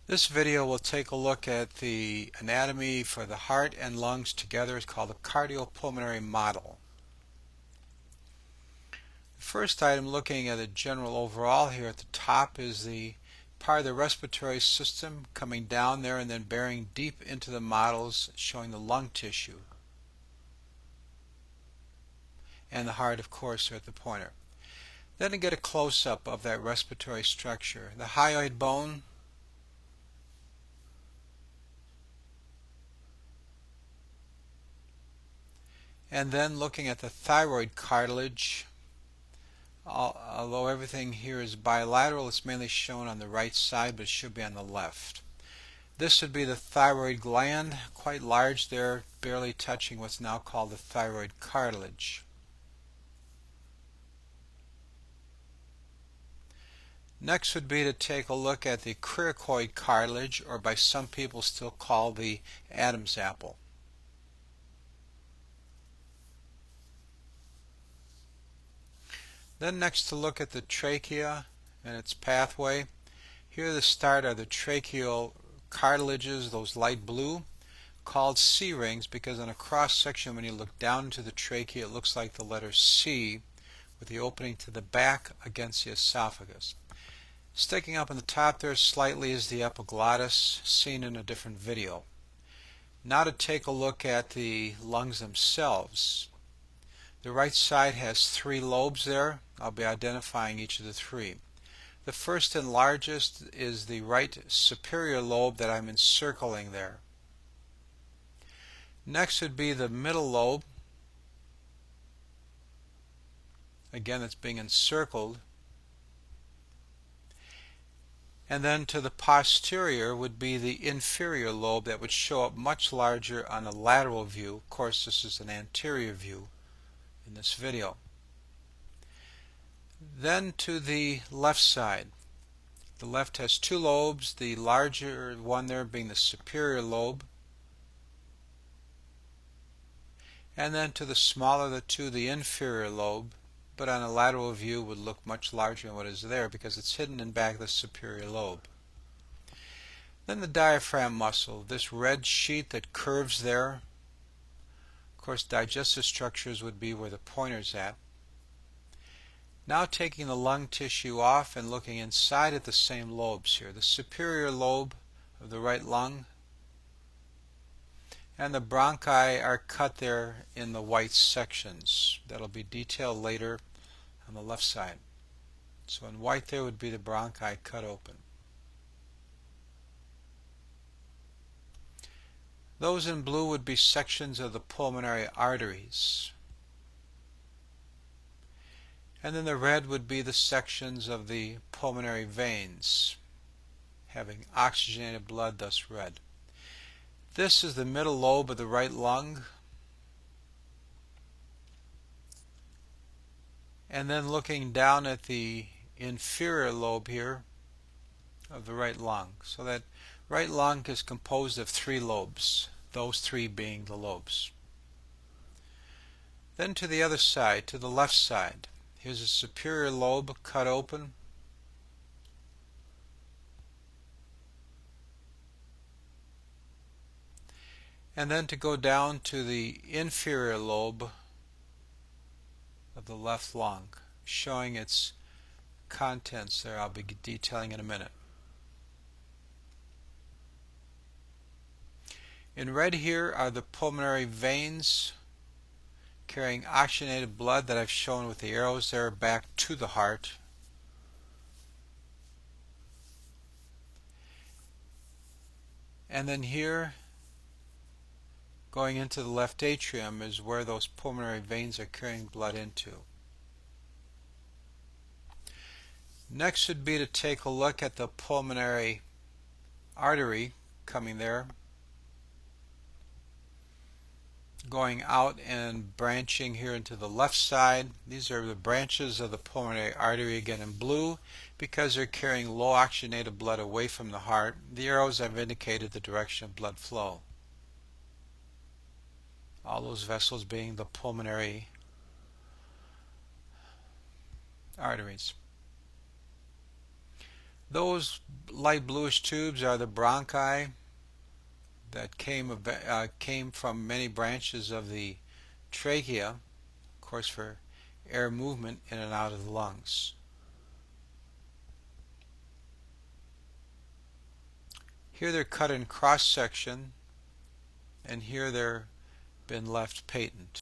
This video will take a look at the anatomy for the heart and lungs together. It's called the cardiopulmonary model. The first item, looking at the general overall here at the top, is the part of the respiratory system coming down there and then bearing deep into the models, showing the lung tissue. And the heart, of course, are at the pointer. Then to get a close-up of that respiratory structure. The hyoid bone, and then looking at the thyroid cartilage. Although everything here is bilateral, it's mainly shown on the right side, but it should be on the left. This would be the thyroid gland, quite large there, barely touching what's now called the thyroid cartilage. Next would be to take a look at the cricoid cartilage, or by some people still called the Adam's apple. Then next to look at the trachea and its pathway. Here the start are the tracheal cartilages, those light blue, called C rings because on a cross section when you look down into the trachea it looks like the letter C with the opening to the back against the esophagus. Sticking up on the top there slightly is the epiglottis, seen in a different video. Now to take a look at the lungs themselves. The right side has 3 lobes there. I'll be identifying each of the 3. The first and largest is the right superior lobe that I'm encircling there. Next would be the middle lobe. Again, it's being encircled. And then to the posterior would be the inferior lobe that would show up much larger on a lateral view. Of course, this is an anterior view in this video. Then to the left side. The left has 2 lobes, the larger one there being the superior lobe. And then to the smaller of the 2, the inferior lobe, but on a lateral view would look much larger than what is there because it's hidden in back of the superior lobe. Then the diaphragm muscle, this red sheet that curves there. Of course, digestive structures would be where the pointer's at. Now taking the lung tissue off and looking inside at the same lobes here. The superior lobe of the right lung and the bronchi are cut there in the white sections. That'll be detailed later on the left side. So in white there would be the bronchi cut open. Those in blue would be sections of the pulmonary arteries. And then the red would be the sections of the pulmonary veins, having oxygenated blood, thus red. This is the middle lobe of the right lung. And then looking down at the inferior lobe here of the right lung. So that right lung is composed of 3 lobes, those 3 being the lobes. Then to the other side, to the left side. Here's a superior lobe cut open. And then to go down to the inferior lobe of the left lung, showing its contents there. I'll be detailing in a minute. In red here are the pulmonary veins carrying oxygenated blood that I've shown with the arrows there back to the heart. And then here, going into the left atrium, is where those pulmonary veins are carrying blood into. Next would be to take a look at the pulmonary artery coming there, going out and branching here into the left side. These are the branches of the pulmonary artery, again in blue, because they're carrying low oxygenated blood away from the heart. The arrows have indicated the direction of blood flow. All those vessels being the pulmonary arteries. Those light bluish tubes are the bronchi that came from many branches of the trachea, of course for air movement in and out of the lungs. Here they're cut in cross section, and here they're been left patent.